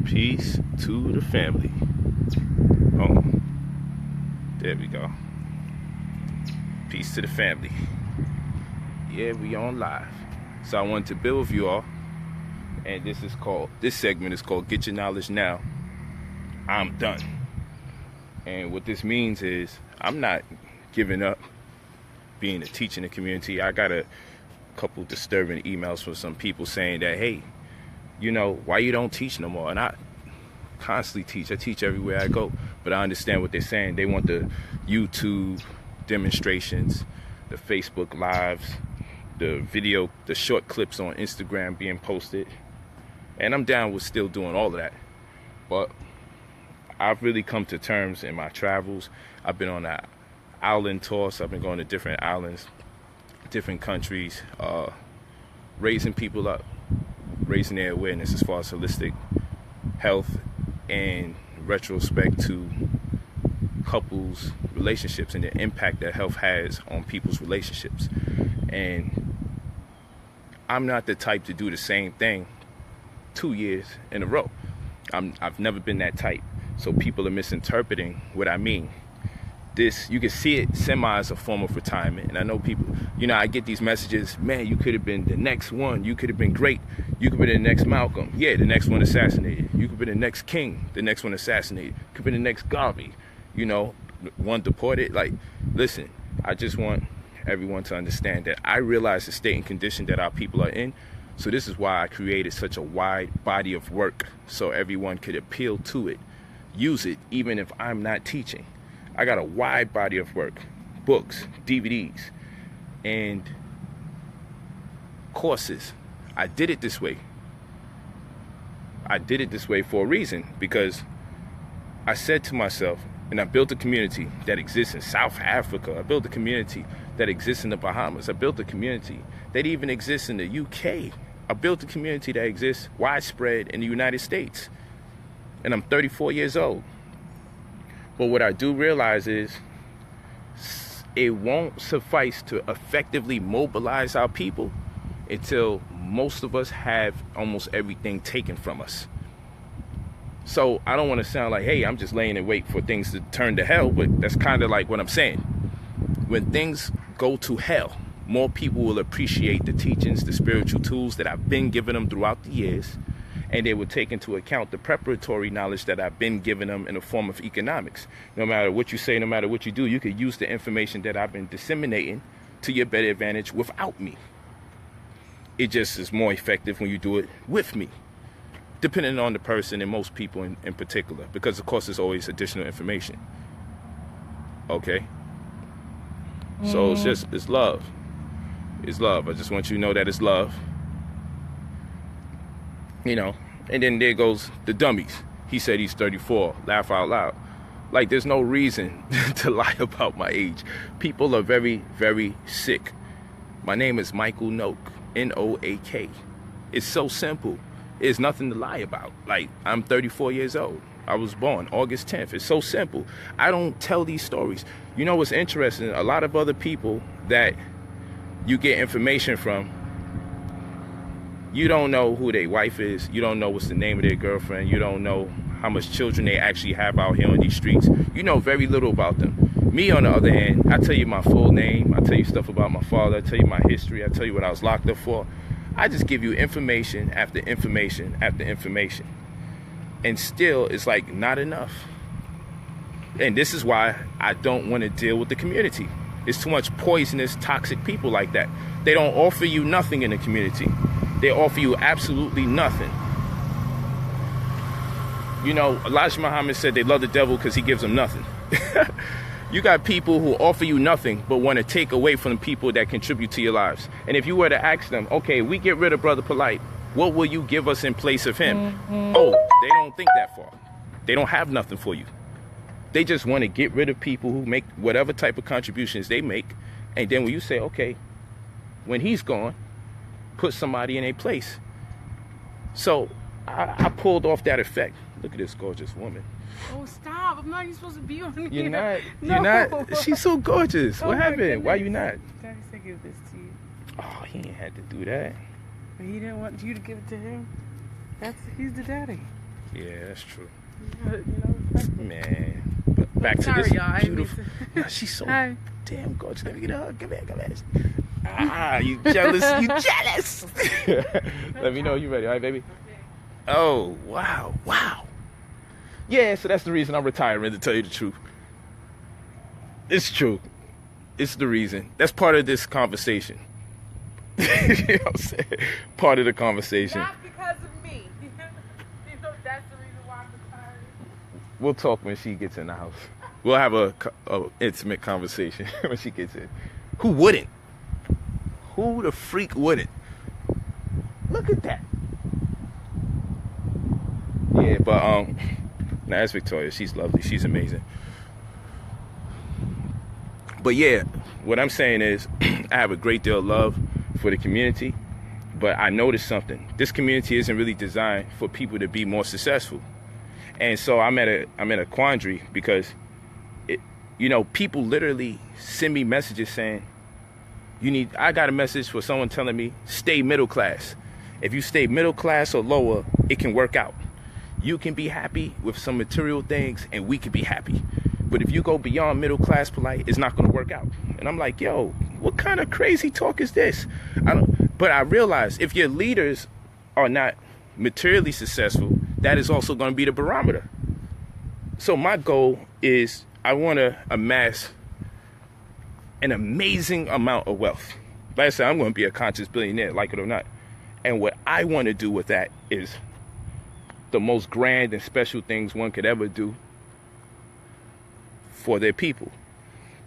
Peace to the family. Oh, there we go. Peace to the family. Yeah, we on live. So I wanted to build with you all, and this segment is called Get Your Knowledge Now. I'm done. And what this means is I'm not giving up being a teacher in the community. I got a couple disturbing emails from some people saying that, hey, you know, why you don't teach no more? And I constantly teach. I teach everywhere I go. But I understand what they're saying. They want the YouTube demonstrations, the Facebook lives, the video, the short clips on Instagram being posted. And I'm down with still doing all of that. But I've really come to terms in my travels. I've been on an island tour, so I've been going to different islands, different countries, raising people up, raising their awareness as far as holistic health and retrospect to couples' relationships and the impact that health has on people's relationships. And I'm not the type to do the same thing 2 years in a row. I've never been that type. So people are misinterpreting what I mean. This, you can see it semi as a form of retirement. And I know people, you know, I get these messages, man, you could have been the next one. You could have been great. You could have been the next Malcolm. Yeah, the next one assassinated. You could have been the next King, the next one assassinated. Could have been the next Garvey, you know, one deported. Like, listen, I just want everyone to understand that I realize the state and condition that our people are in. So this is why I created such a wide body of work so everyone could appeal to it, use it, even if I'm not teaching. I got a wide body of work, books, DVDs, and courses. I did it this way. I did it this way for a reason, because I said to myself, and I built a community that exists in South Africa. I built a community that exists in the Bahamas. I built a community that even exists in the UK. I built a community that exists widespread in the United States. And I'm 34 years old. But what I do realize is it won't suffice to effectively mobilize our people until most of us have almost everything taken from us. So I don't want to sound like, hey, I'm just laying in wait for things to turn to hell, but that's kind of like what I'm saying. When things go to hell, more people will appreciate the teachings, the spiritual tools that I've been giving them throughout the years, and they will take into account the preparatory knowledge that I've been giving them in the form of economics. No matter what you say, no matter what you do, you can use the information that I've been disseminating to your better advantage without me. It just is more effective when you do it with me, depending on the person and most people in particular, because of course there's always additional information. Okay? So it's love. It's love. I just want you to know that it's love. You know, and then there goes the dummies. He said he's 34. Laugh out loud. Like, there's no reason to lie about my age. People are very, very sick. My name is Michael Noak, Noak. It's so simple. There's nothing to lie about. Like, I'm 34 years old. I was born August 10th. It's so simple. I don't tell these stories. You know what's interesting? A lot of other people that you get information from, you don't know who their wife is. You don't know what's the name of their girlfriend. You don't know how much children they actually have out here on these streets. You know very little about them. Me, on the other hand, I tell you my full name. I tell you stuff about my father. I tell you my history. I tell you what I was locked up for. I just give you information after information after information. And still, it's like not enough. And this is why I don't want to deal with the community. It's too much poisonous, toxic people like that. They don't offer you nothing in the community. They offer you absolutely nothing. You know, Elijah Muhammad said they love the devil because he gives them nothing. You got people who offer you nothing but want to take away from the people that contribute to your lives. And if you were to ask them, okay, we get rid of Brother Polight, what will you give us in place of him? Oh, they don't think that far. They don't have nothing for you. They just want to get rid of people who make whatever type of contributions they make. And then when you say, okay, when he's gone, put somebody in a place. So I pulled off that effect. Look at this gorgeous woman. Oh, stop. I'm not even supposed to be on here. You're not. No. You're not. She's so gorgeous. Oh, what happened? goodness. Why you not? Daddy said give this to you. Oh, he ain't had to do that. But he didn't want you to give it to him. He's the daddy. Yeah, that's true. Respectful. Man, but back to Sorry, this y'all. beautiful. Nah, she's so Hi. damn gorgeous. Let me get a hug. Come here. Ah, you jealous? You jealous? Let me know you ready. All right, baby. Oh, wow. Yeah, so that's the reason I'm retiring, to tell you the truth. It's true. It's the reason. That's part of this conversation. You know what I'm saying? Part of the conversation. Not because of me. You know, that's the reason why I'm retired. We'll talk when she gets in the house. We'll have a intimate conversation when she gets in. Who wouldn't? Who the freak wouldn't? Look at that. Yeah, but now that's Victoria. She's lovely. She's amazing. But yeah, what I'm saying is I have a great deal of love for the community, but I noticed something. This community isn't really designed for people to be more successful. And so I'm at a quandary because people literally send me messages saying, I got a message for someone telling me, stay middle class. If you stay middle class or lower, it can work out. You can be happy with some material things and we can be happy. But if you go beyond middle class Polight, it's not going to work out. And I'm like, yo, what kind of crazy talk is this? But I realize if your leaders are not materially successful, that is also going to be the barometer. So my goal is I want to amass an amazing amount of wealth. Like I said, I'm going to be a conscious billionaire, like it or not. And what I want to do with that is the most grand and special things one could ever do for their people.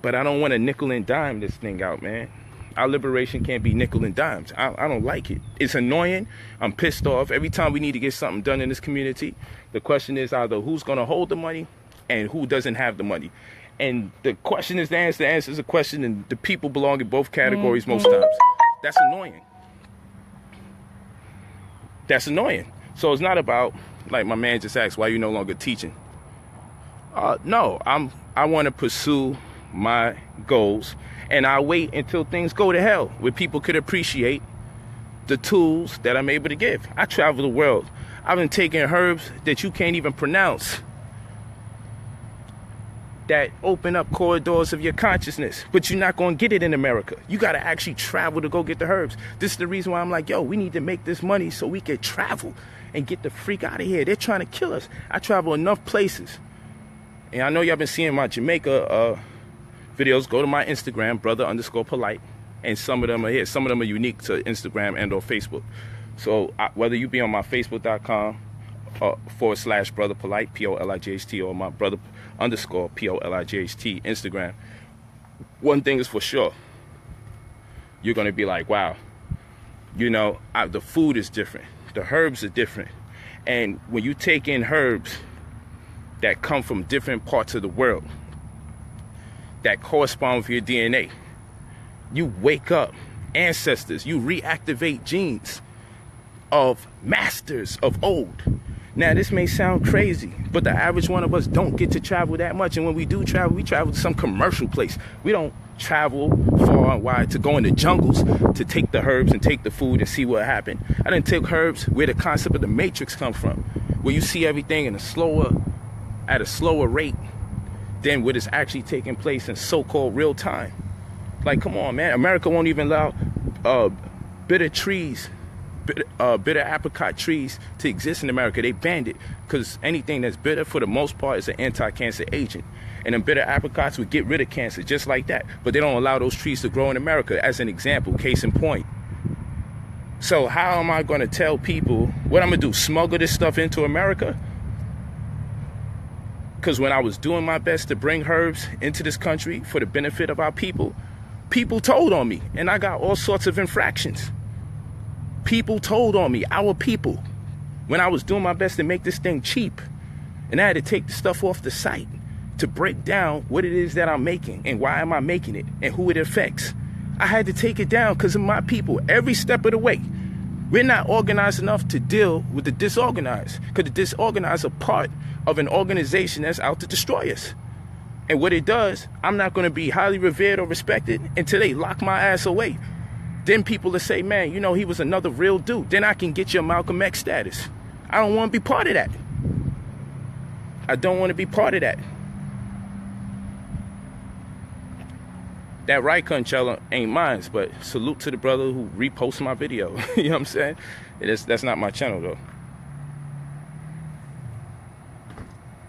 But I don't want to nickel and dime this thing out, man. Our liberation can't be nickel and dimes. I don't like it. It's annoying. I'm pissed off. Every time we need to get something done in this community, the question is either who's going to hold the money and who doesn't have the money. And the question is the answer. The answer is a question, and the people belong in both categories most times. That's annoying. That's annoying. So it's not about, like my man just asked, why you no longer teaching? No, I want to pursue my goals, and I'll wait until things go to hell where people could appreciate the tools that I'm able to give. I travel the world. I've been taking herbs that you can't even pronounce that open up corridors of your consciousness, but you're not going to get it in America. You got to actually travel to go get the herbs. This is the reason why I'm like, yo, we need to make this money so we can travel and get the freak out of here. They're trying to kill us. I travel enough places. And I know y'all been seeing my Jamaica videos. Go to my Instagram, brother_Polight. And some of them are here. Some of them are unique to Instagram and or Facebook. So whether you be on my Facebook.com /brother Polight, POLIGHT, or my brother_POLIGHT Instagram, one thing is for sure. You're going to be like, wow, the food is different. The herbs are different. And when you take in herbs that come from different parts of the world that correspond with your DNA, you wake up ancestors, you reactivate genes of masters of old. Now, this may sound crazy, but the average one of us don't get to travel that much. And when we do travel, we travel to some commercial place. We don't travel far and wide to go in the jungles to take the herbs and take the food and see what happened. I didn't take herbs where the concept of the Matrix come from, where you see everything at a slower rate than what is actually taking place in so-called real time. Like, come on, man. America won't even allow bitter apricot trees to exist in America. They banned it because anything that's bitter, for the most part, is an anti-cancer agent. And then bitter apricots would get rid of cancer just like that. But they don't allow those trees to grow in America, as an example, case in point. So how am I going to tell people what I'm going to do? Smuggle this stuff into America? Because when I was doing my best to bring herbs into this country for the benefit of our people, people told on me, and I got all sorts of infractions. People told on me, our people, when I was doing my best to make this thing cheap. And I had to take the stuff off the site to break down what it is that I'm making and why am I making it and who it affects. I had to take it down because of my people every step of the way. We're not organized enough to deal with the disorganized, because the disorganized are part of an organization that's out to destroy us. And what it does, I'm not going to be highly revered or respected until they lock my ass away. Then people will say, man, he was another real dude. Then I can get your Malcolm X status. I don't want to be part of that. I don't want to be part of that. That right Conchella ain't mine, but salute to the brother who reposted my video. You know what I'm saying? That's not my channel though.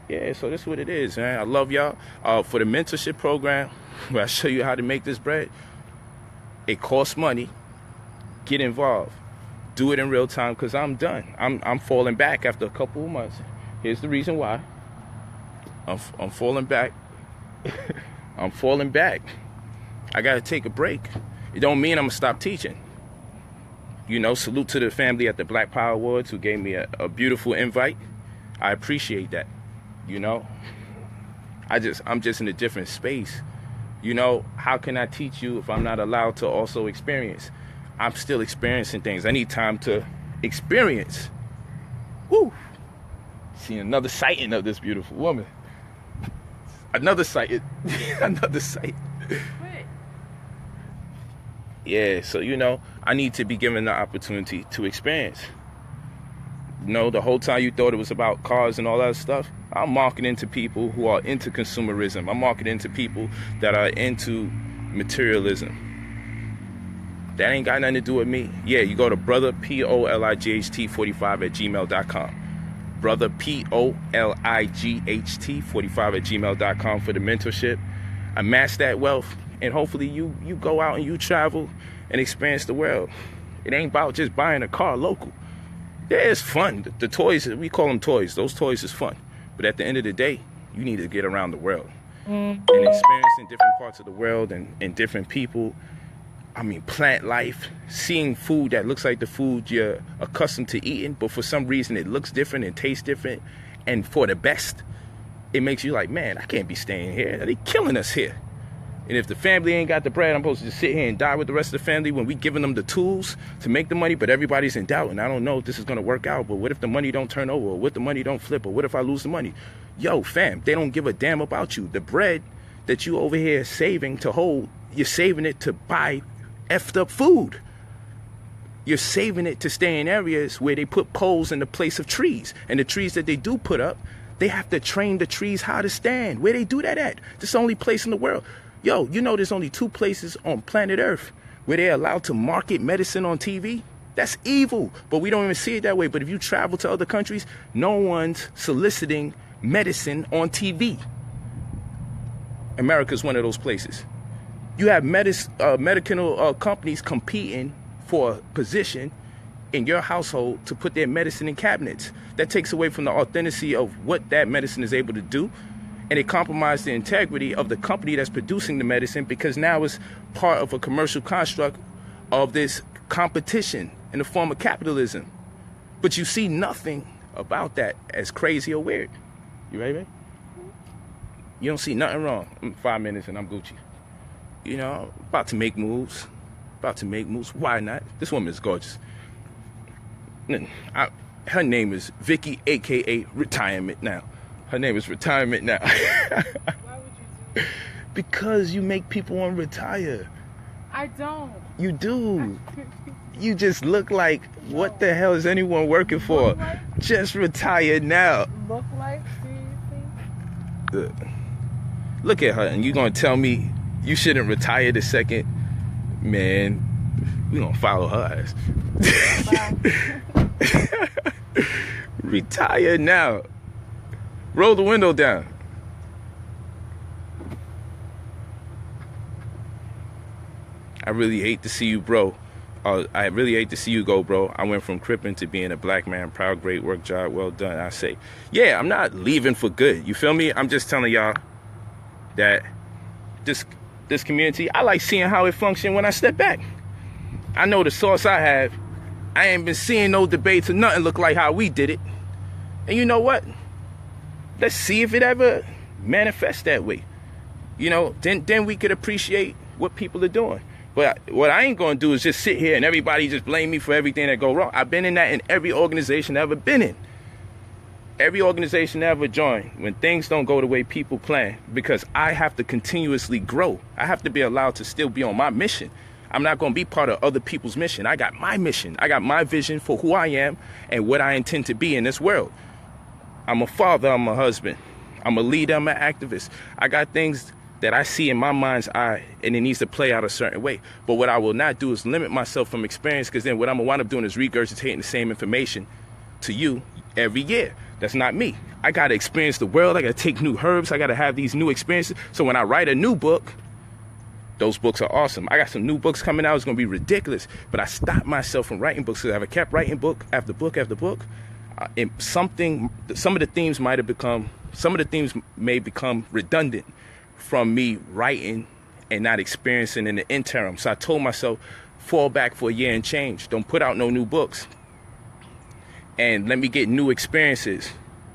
Yeah, so that's what it is, man. I love y'all. For the mentorship program, where I show you how to make this bread, it costs money. Get involved. Do it in real time, because I'm done. I'm falling back after a couple of months. Here's the reason why. I'm falling back. I'm falling back. I gotta take a break. It don't mean I'm gonna stop teaching. You know, salute to the family at the Black Power Awards who gave me a beautiful invite. I appreciate that. You know, I'm just in a different space. You know, how can I teach you if I'm not allowed to also experience? I'm still experiencing things. I need time to experience. Woo! See another sighting of this beautiful woman. Another sighting. Another sight. Yeah, so, you know, I need to be given the opportunity to experience. You know, the whole time you thought it was about cars and all that stuff, I'm marketing to people who are into consumerism. I'm marketing to people that are into materialism. That ain't got nothing to do with me. Yeah, you go to brother, POLIGHT45@gmail.com. Brother, POLIGHT45@gmail.com for the mentorship. Amass that wealth. And hopefully you go out and you travel and experience the world. It ain't about just buying a car local. Yeah, it's fun. The toys, we call them toys. Those toys is fun. But at the end of the day, you need to get around the world. And experiencing different parts of the world and different people. I mean, plant life. Seeing food that looks like the food you're accustomed to eating, but for some reason it looks different and tastes different. And for the best, it makes you like, man, I can't be staying here. They're killing us here. And if the family ain't got the bread, I'm supposed to just sit here and die with the rest of the family when we giving them the tools to make the money, but everybody's in doubt, and I don't know if this is going to work out, but what if the money don't turn over, or what if the money don't flip, or what if I lose the money? Yo, fam, they don't give a damn about you. The bread that you over here saving to hold, you're saving it to buy effed up food. You're saving it to stay in areas where they put poles in the place of trees, and the trees that they do put up, they have to train the trees how to stand. Where they do that at? This is the only place in the world. Yo, you know there's only 2 places on planet Earth where they're allowed to market medicine on TV? That's evil, but we don't even see it that way. But if you travel to other countries, no one's soliciting medicine on TV. America's one of those places. You have medical companies competing for a position in your household to put their medicine in cabinets. That takes away from the authenticity of what that medicine is able to do. And it compromised the integrity of the company that's producing the medicine, because now it's part of a commercial construct of this competition in the form of capitalism. But you see nothing about that as crazy or weird. You ready, man? You don't see nothing wrong. 5 minutes and I'm Gucci. You know, about to make moves. About to make moves. Why not? This woman is gorgeous. Her name is Vicky, a.k.a. Retirement Now. Her name is Retirement Now. Why would you do Because you make people want to retire. I don't. You do. You just look like, what the hell is anyone working for? Like? Just retire now. Look like? Seriously? Look at her, and you gonna tell me you shouldn't retire the second? Man, we gonna follow her ass. Retire now. Roll the window down. I really hate to see you, bro. I really hate to see you go, bro. I went from cripping to being a black man. Proud, great work, job well done. I say, yeah, I'm not leaving for good. You feel me? I'm just telling y'all that this community, I like seeing how it functions when I step back. I know the source I have. I ain't been seeing no debates or nothing look like how we did it. And you know what? Let's see if it ever manifests that way. You know, then we could appreciate what people are doing. But what I ain't going to do is just sit here and everybody just blame me for everything that go wrong. I've been in that in every organization I've ever been in. Every organization I ever joined, when things don't go the way people plan, because I have to continuously grow. I have to be allowed to still be on my mission. I'm not going to be part of other people's mission. I got my mission. I got my vision for who I am and what I intend to be in this world. I'm a father, I'm a husband. I'm a leader, I'm an activist. I got things that I see in my mind's eye, and it needs to play out a certain way. But what I will not do is limit myself from experience, because then what I'm gonna wind up doing is regurgitating the same information to you every year. That's not me. I gotta experience the world. I gotta take new herbs. I gotta have these new experiences. So when I write a new book, those books are awesome. I got some new books coming out. It's gonna be ridiculous. But I stopped myself from writing books, because if I kept writing book after book after book, some of the themes may become redundant from me writing and not experiencing in the interim. So I told myself, fall back for a year and change. Don't put out no new books. And let me get new experiences.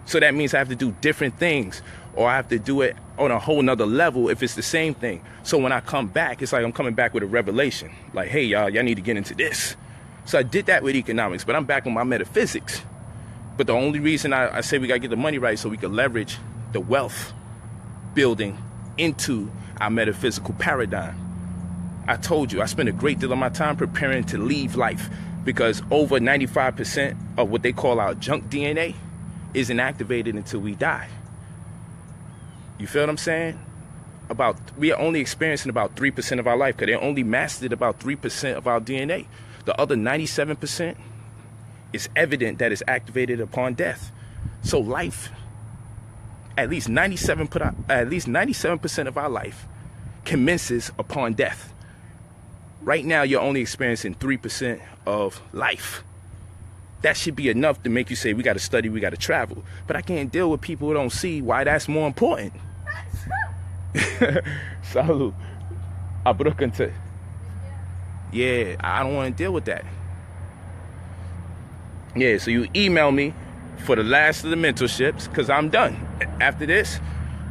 So that means I have to do different things, or I have to do it on a whole nother level if it's the same thing. So when I come back, it's like I'm coming back with a revelation. Like, hey, y'all need to get into this. So I did that with economics, but I'm back on my metaphysics. But the only reason I say we got to get the money right so we can leverage the wealth building into our metaphysical paradigm. I told you, I spend a great deal of my time preparing to leave life, because over 95% of what they call our junk DNA isn't activated until we die. You feel what I'm saying? We are only experiencing about 3% of our life, because they only mastered about 3% of our DNA. The other 97% is evident that it's activated upon death. So life, at least 97% of our life commences upon death. Right now, you're only experiencing 3% of life. That should be enough to make you say, we got to study, we got to travel. But I can't deal with people who don't see why that's more important. Salud. Abrukante. Yeah, I don't want to deal with that. Yeah, so you email me for the last of the mentorships, because I'm done. After this,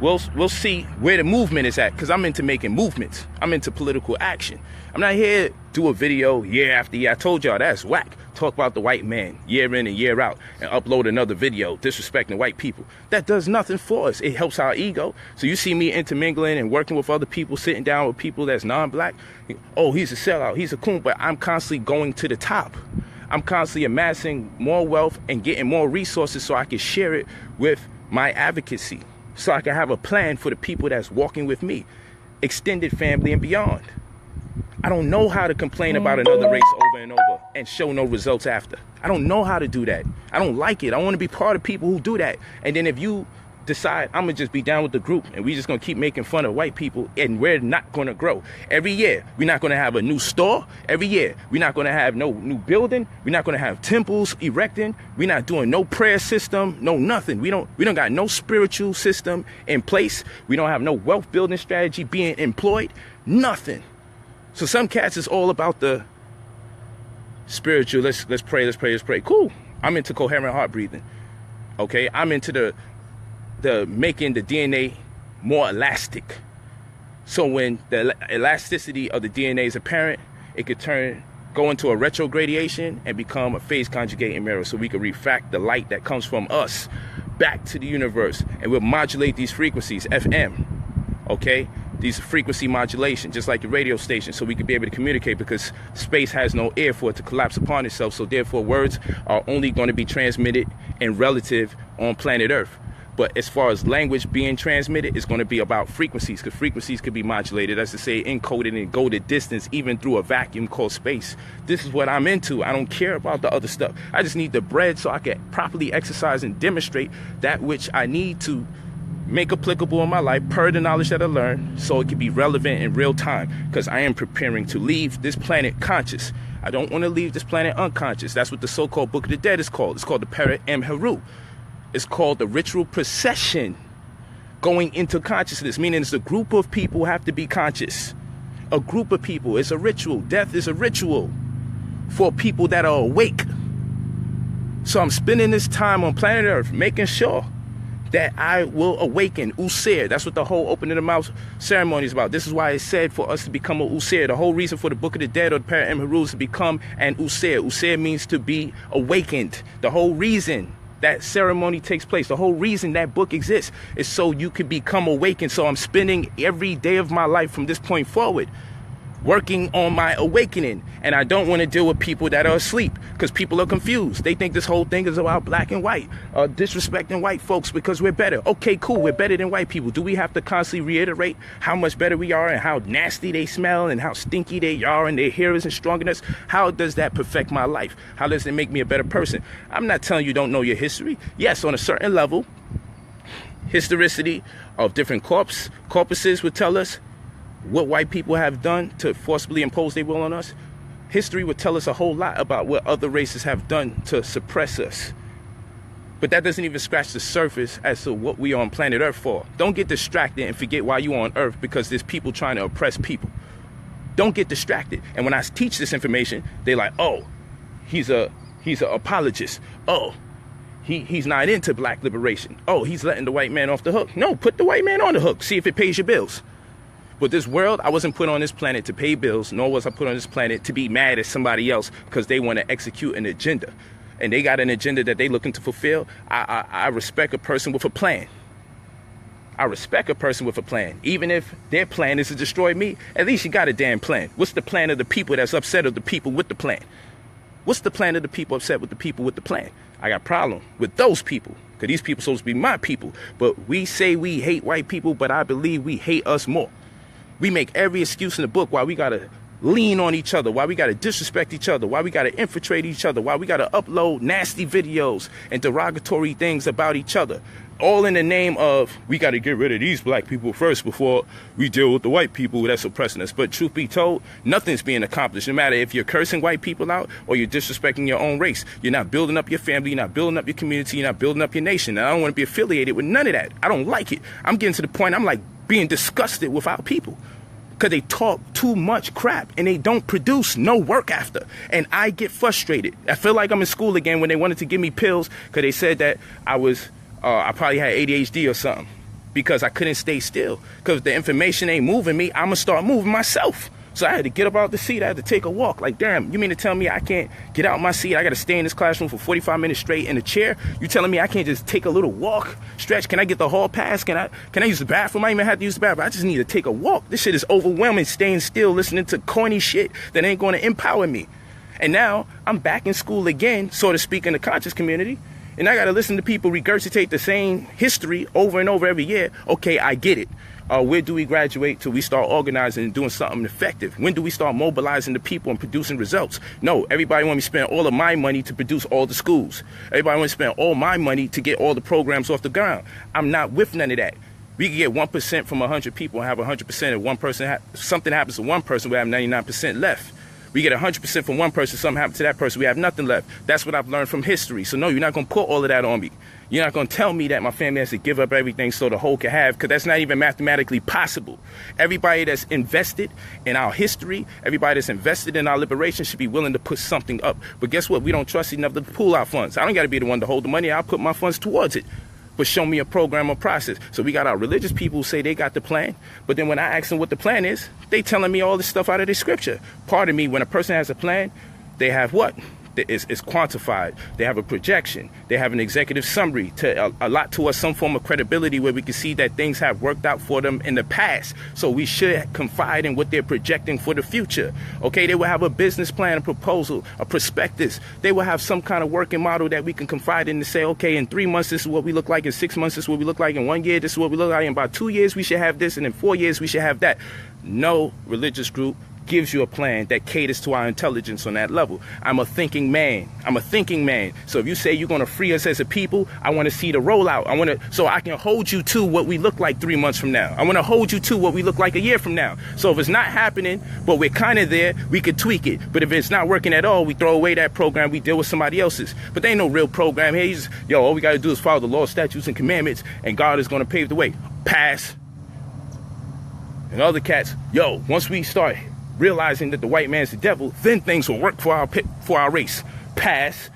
we'll see where the movement is at, because I'm into making movements. I'm into political action. I'm not here to do a video year after year. I told y'all that's whack. Talk about the white man year in and year out and upload another video disrespecting white people. That does nothing for us. It helps our ego. So you see me intermingling and working with other people, sitting down with people that's non-black. Oh, he's a sellout, he's a coon, but I'm constantly going to the top. I'm constantly amassing more wealth and getting more resources so I can share it with my advocacy, so I can have a plan for the people that's walking with me, extended family and beyond. I don't know how to complain about another race over and over and show no results after. I don't know how to do that. I don't like it. I want to be part of people who do that. And then if you decide I'm going to just be down with the group and we're just going to keep making fun of white people, and we're not going to grow. Every year, we're not going to have a new store. Every year, we're not going to have no new building. We're not going to have temples erecting. We're not doing no prayer system, no nothing. We don't got no spiritual system in place. We don't have no wealth building strategy being employed. Nothing. So some cats is all about the spiritual. Let's pray. Cool. I'm into coherent heart breathing. Okay, I'm into the making the DNA more elastic. So when the elasticity of the DNA is apparent, it could go into a retrogradation and become a phase conjugating mirror, so we could refract the light that comes from us back to the universe, and we'll modulate these frequencies, FM, okay? These frequency modulation, just like your radio station, so we could be able to communicate, because space has no air for it to collapse upon itself. So therefore, words are only going to be transmitted in relative on planet Earth. But as far as language being transmitted, it's going to be about frequencies, because frequencies could be modulated, as to say, encoded and go the distance, even through a vacuum called space. This is what I'm into. I don't care about the other stuff. I just need the bread so I can properly exercise and demonstrate that which I need to make applicable in my life per the knowledge that I learned, so it can be relevant in real time, because I am preparing to leave this planet conscious. I don't want to leave this planet unconscious. That's what the so-called Book of the Dead is called. It's called the Peret Em Heru. It's called the ritual procession going into consciousness, meaning it's a group of people who have to be conscious. A group of people. It's a ritual. Death is a ritual for people that are awake. So I'm spending this time on planet Earth making sure that I will awaken, Usir. That's what the whole opening of the mouth ceremony is about. This is why it's said for us to become a Usir. The whole reason for the Book of the Dead or the Peret Em Heru is to become an Usir. Usir means to be awakened. The whole reason that ceremony takes place, the whole reason that book exists, is so you could become awakened. So I'm spending every day of my life from this point forward working on my awakening. And I don't want to deal with people that are asleep, because people are confused. They think this whole thing is about black and white, disrespecting white folks because we're better. Okay, cool, we're better than white people. Do we have to constantly reiterate how much better we are and how nasty they smell and how stinky they are and their hair isn't strong enough? How does that perfect my life? How does it make me a better person? I'm not telling you don't know your history. Yes, on a certain level, historicity of different corpuses would tell us what white people have done to forcibly impose their will on us. History would tell us a whole lot about what other races have done to suppress us. But that doesn't even scratch the surface as to what we are on planet Earth for. Don't get distracted and forget why you are on Earth because there's people trying to oppress people. Don't get distracted. And when I teach this information, they're like, oh, he's an apologist. Oh, he's not into black liberation. Oh, he's letting the white man off the hook. No, put the white man on the hook. See if it pays your bills. But this world, I wasn't put on this planet to pay bills, nor was I put on this planet to be mad at somebody else because they want to execute an agenda. And they got an agenda that they looking to fulfill. I respect a person with a plan. I respect a person with a plan. Even if their plan is to destroy me, at least you got a damn plan. What's the plan of the people that's upset of the people with the plan? What's the plan of the people upset with the people with the plan? I got a problem with those people, because these people supposed to be my people. But we say we hate white people, but I believe we hate us more. We make every excuse in the book why we got to lean on each other, why we got to disrespect each other, why we got to infiltrate each other, why we got to upload nasty videos and derogatory things about each other. All in the name of, we got to get rid of these black people first before we deal with the white people that's oppressing us. But truth be told, nothing's being accomplished. No matter if you're cursing white people out or you're disrespecting your own race. You're not building up your family. You're not building up your community. You're not building up your nation. And I don't want to be affiliated with none of that. I don't like it. I'm getting to the point, I'm like being disgusted with our people. Because they talk too much crap and they don't produce no work after. And I get frustrated. I feel like I'm in school again when they wanted to give me pills because they said that I probably had ADHD or something because I couldn't stay still. Because if the information ain't moving me, I'm going to start moving myself. So I had to get up out the seat. I had to take a walk. Like, damn, you mean to tell me I can't get out my seat? I got to stay in this classroom for 45 minutes straight in a chair? You telling me I can't just take a little walk, stretch? Can I get the hall pass? Can I use the bathroom? I even have to use the bathroom. I just need to take a walk. This shit is overwhelming, staying still, listening to corny shit that ain't going to empower me. And now I'm back in school again, so to speak, in the conscious community. And I got to listen to people regurgitate the same history over and over every year. Okay, I get it. Where do we graduate till we start organizing and doing something effective? When do we start mobilizing the people and producing results? No, everybody want me to spend all of my money to produce all the schools. Everybody want to spend all my money to get all the programs off the ground. I'm not with none of that. We can get 1% from 100 people and have 100%. If one person something happens to one person, we have 99% left. We get 100% from one person, something happens to that person, we have nothing left. That's what I've learned from history. So no, you're not going to put all of that on me. You're not going to tell me that my family has to give up everything so the whole can have, because that's not even mathematically possible. Everybody that's invested in our history, everybody that's invested in our liberation should be willing to put something up. But guess what? We don't trust enough to pool our funds. I don't got to be the one to hold the money. I'll put my funds towards it. But show me a program or process. So we got our religious people who say they got the plan, but then when I ask them what the plan is, they telling me all this stuff out of the scripture. Part of me, when a person has a plan, they have what? It's quantified. They have a projection. They have an executive summary to allot to us some form of credibility where we can see that things have worked out for them in the past. So we should confide in what they're projecting for the future. Okay, they will have a business plan, a proposal, a prospectus. They will have some kind of working model that we can confide in to say, okay, in 3 months, this is what we look like. In 6 months, this is what we look like. In 1 year, this is what we look like. In about 2 years, we should have this. And in 4 years, we should have that. No religious group gives you a plan that caters to our intelligence on that level. I'm a thinking man. So if you say you're going to free us as a people, I want to see the rollout. So I can hold you to what we look like 3 months from now. I want to hold you to what we look like a year from now. So if it's not happening, but we're kind of there, we could tweak it. But if it's not working at all, we throw away that program, we deal with somebody else's. But there ain't no real program here. All we got to do is follow the law, statutes, and commandments, and God is going to pave the way. Pass. And other cats, once we start realizing that the white man's the devil, then things will work for our race. Pass.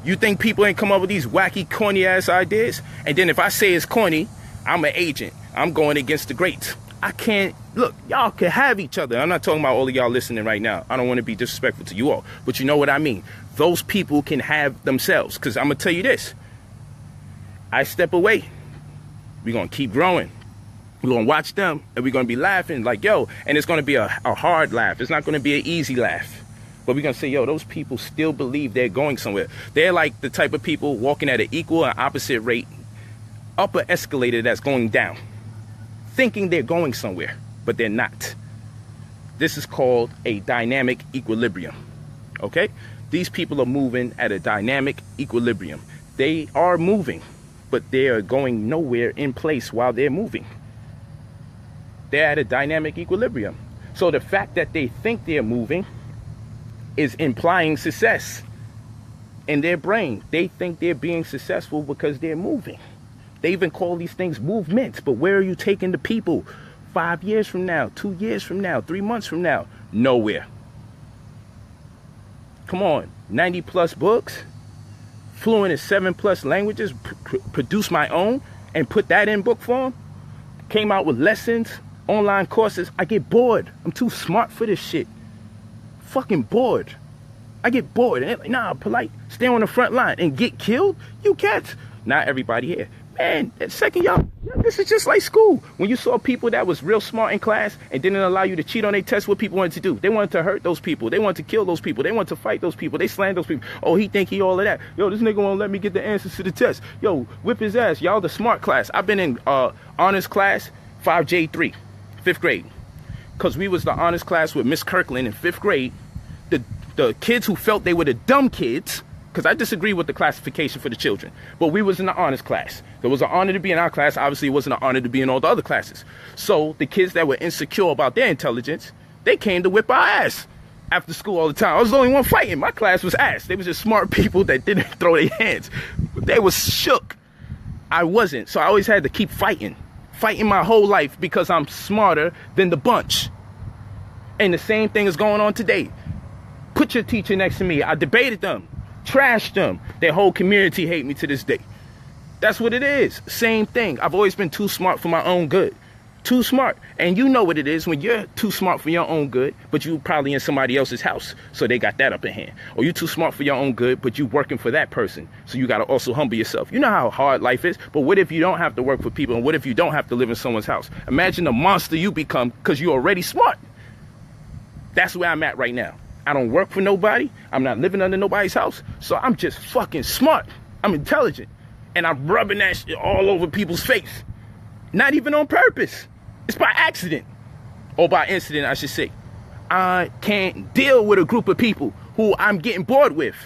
You think people ain't come up with these wacky, corny ass ideas? And then if I say it's corny, I'm an agent. I'm going against the greats. I can't, look, y'all can have each other. I'm not talking about all of y'all listening right now. I don't want to be disrespectful to you all, but you know what I mean. Those people can have themselves, because I'm going to tell you this. I step away. We're going to keep growing. We're going to watch them, and we're going to be laughing like, yo, and it's going to be a hard laugh. It's not going to be an easy laugh. But we're going to say, yo, those people still believe they're going somewhere. They're like the type of people walking at an equal and opposite rate up an escalator that's going down, thinking they're going somewhere, but they're not. This is called a dynamic equilibrium, okay? These people are moving at a dynamic equilibrium. They are moving, but they are going nowhere in place while they're moving. They're at a dynamic equilibrium. So the fact that they think they're moving is implying success in their brain. They think they're being successful because they're moving. They even call these things movements, but where are you taking the people 5 years from now, 2 years from now, 3 months from now? Nowhere. Come on, 90 plus books, fluent in 7+ languages, produce my own and put that in book form, came out with lessons, online courses. I get bored. I'm too smart for this shit. Fucking bored. I get bored. And they're like, nah, Polight, stay on the front line and get killed? You cats. Not everybody here. Man, that second y'all, this is just like school. When you saw people that was real smart in class and didn't allow you to cheat on their tests, what people wanted to do? They wanted to hurt those people. They wanted to kill those people. They wanted to fight those people. They slammed those people. Oh, he think he all of that. Yo, this nigga won't let me get the answers to the test. Yo, whip his ass. Y'all the smart class. I've been in honors class 5J3, 5th grade. Because we was the honors class with Miss Kirkland in 5th grade. The kids who felt they were the dumb kids, because I disagree with the classification for the children, but we was in the honors class. It was an honor to be in our class. Obviously, it wasn't an honor to be in all the other classes. So the kids that were insecure about their intelligence, they came to whip our ass after school all the time. I was the only one fighting. My class was ass. They was just smart people that didn't throw their hands. They was shook. I wasn't. So I always had to keep fighting my whole life because I'm smarter than the bunch. And the same thing is going on today. Put your teacher next to me. I debated them, trashed them. Their whole community hate me to this day. That's what it is. Same thing. I've always been too smart for my own good. Too smart. And you know what it is when you're too smart for your own good, but you probably in somebody else's house, so they got that up in hand. Or you too smart for your own good, but you working for that person, so you got to also humble yourself. You know how hard life is, but what if you don't have to work for people, and what if you don't have to live in someone's house? Imagine the monster you become because you're already smart. That's where I'm at right now. I don't work for nobody. I'm not living under nobody's house. So I'm just fucking smart. I'm intelligent. And I'm rubbing that shit all over people's face. Not even on purpose. It's by accident. Or by incident, I should say. I can't deal with a group of people who I'm getting bored with.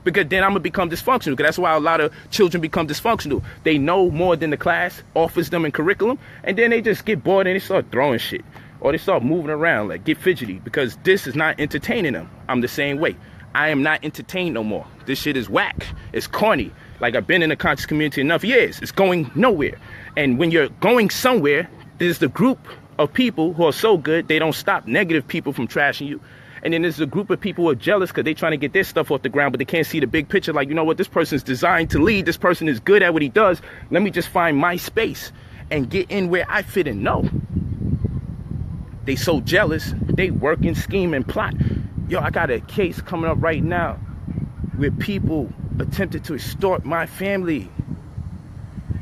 Because then I'm going to become dysfunctional. Because that's why a lot of children become dysfunctional. They know more than the class offers them in curriculum. And then they just get bored and they start throwing shit. Or they start moving around, like get fidgety, because this is not entertaining them. I'm the same way. I am not entertained no more. This shit is whack. It's corny. Like, I've been in the conscious community enough years. It's going nowhere. And when you're going somewhere, there's the group of people who are so good, they don't stop negative people from trashing you. And then there's a group of people who are jealous because they're trying to get their stuff off the ground, but they can't see the big picture. Like, you know what? This person's designed to lead. This person is good at what he does. Let me just find my space and get in where I fit in. No. They so jealous, they work and scheme and plot. Yo, I got a case coming up right now where people attempted to extort my family.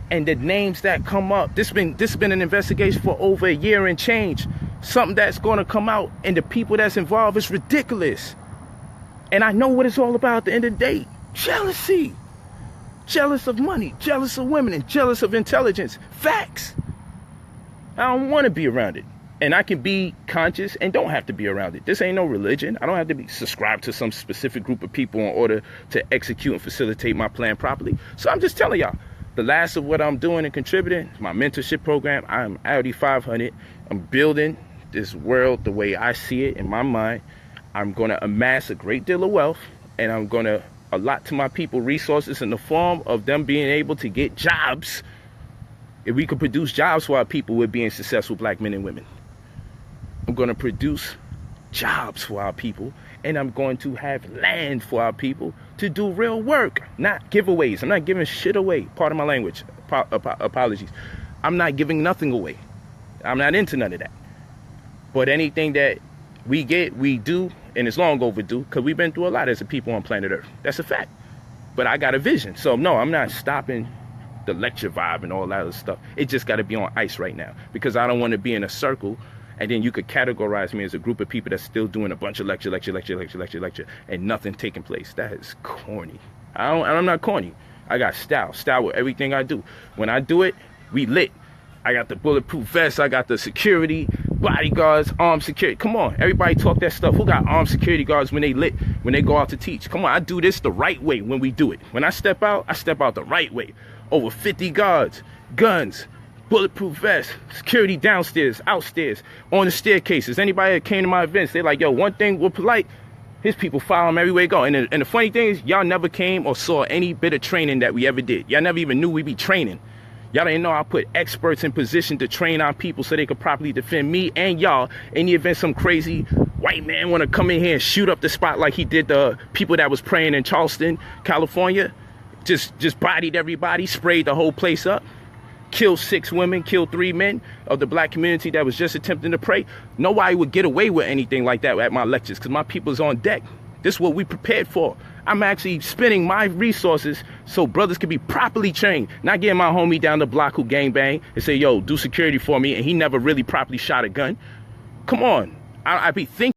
And the names that come up, this has been an investigation for over a year and change. Something that's going to come out, and the people that's involved is ridiculous. And I know what it's all about at the end of the day. Jealousy. Jealous of money, jealous of women, and jealous of intelligence. Facts. I don't want to be around it. And I can be conscious and don't have to be around it. This ain't no religion. I don't have to be subscribed to some specific group of people in order to execute and facilitate my plan properly. So I'm just telling y'all, the last of what I'm doing and contributing, my mentorship program, I'm Audi 500. I'm building this world the way I see it in my mind. I'm going to amass a great deal of wealth, and I'm going to allot to my people resources in the form of them being able to get jobs. If we could produce jobs for our people, we're being successful black men and women. I'm going to produce jobs for our people, and I'm going to have land for our people to do real work, not giveaways. I'm not giving shit away. Part of my language. Apologies. I'm not giving nothing away. I'm not into none of that. But anything that we get, we do, and it's long overdue, because we've been through a lot as a people on planet Earth. That's a fact. But I got a vision. So, no, I'm not stopping the lecture vibe and all that other stuff. It just got to be on ice right now, because I don't want to be in a circle and then you could categorize me as a group of people that's still doing a bunch of lecture, and nothing taking place. That is corny. I'm not corny. I got style with everything I do. When I do it, we lit. I got the bulletproof vest. I got the security, bodyguards, armed security. Come on, everybody talk that stuff. Who got armed security guards when they lit, when they go out to teach? Come on, I do this the right way when we do it. When I step out the right way. Over 50 guards, guns, bulletproof vest, security downstairs, outstairs, on the staircases. Anybody that came to my events, they're like, yo, one thing with Polight, his people follow him everywhere they go. And the funny thing is, y'all never came or saw any bit of training that we ever did. Y'all never even knew we be training. Y'all didn't know I put experts in position to train our people so they could properly defend me and y'all in the event some crazy white man want to come in here and shoot up the spot like he did the people that was praying in Charleston, California. Just bodied everybody, sprayed the whole place up. Killed 6 women, killed 3 men of the black community that was just attempting to pray. Nobody would get away with anything like that at my lectures because my people's on deck. This is what we prepared for. I'm actually spending my resources so brothers can be properly trained. Not getting my homie down the block who gangbang and say, yo, do security for me, and he never really properly shot a gun. Come on. I be thinking.